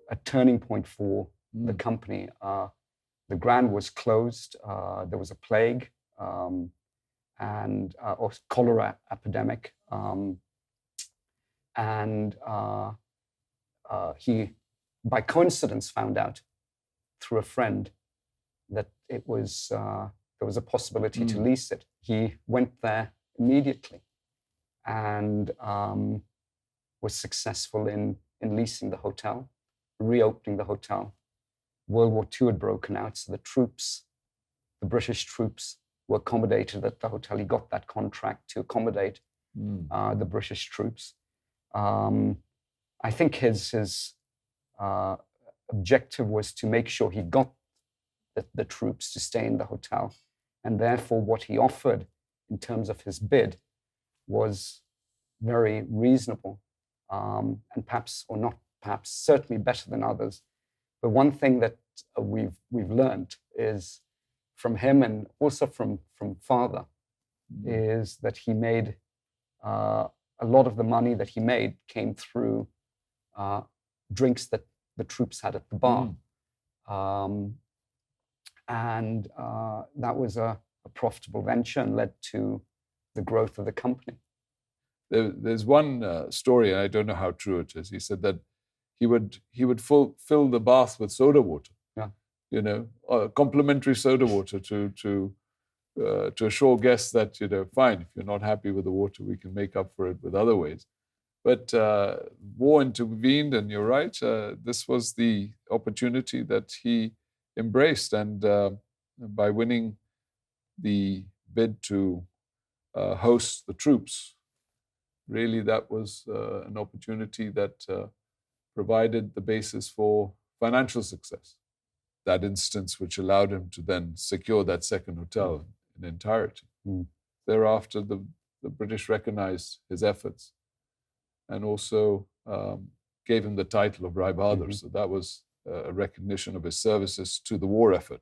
a turning point for the company. The Grand was closed. There was a plague or cholera epidemic, and he, by coincidence, found out through a friend that there was a possibility to lease it. He went there immediately and was successful in leasing the hotel, reopening the hotel. World War II had broken out, so the British troops were accommodated at the hotel. He got that contract to accommodate the British troops. I think his objective was to make sure he got the troops to stay in the hotel, and therefore what he offered in terms of his bid was very reasonable, and certainly better than others. But one thing that we've learned is from him, and also from father, is that he made a lot of the money that he made came through drinks that the troops had at the bar. And that was a profitable venture and led to the growth of the company. There's one story, and I don't know how true it is. He said that he would fill the bath with soda water. Yeah. Complimentary soda water to assure guests that, fine, if you're not happy with the water, we can make up for it with other ways. But war intervened, and you're right, this was the opportunity that he embraced. And by winning the bid to host the troops, really that was an opportunity that provided the basis for financial success. That instance which allowed him to then secure that second hotel in entirety. Thereafter, the British recognized his efforts and also gave him the title of Rai Bahadur. So that was a recognition of his services to the war effort.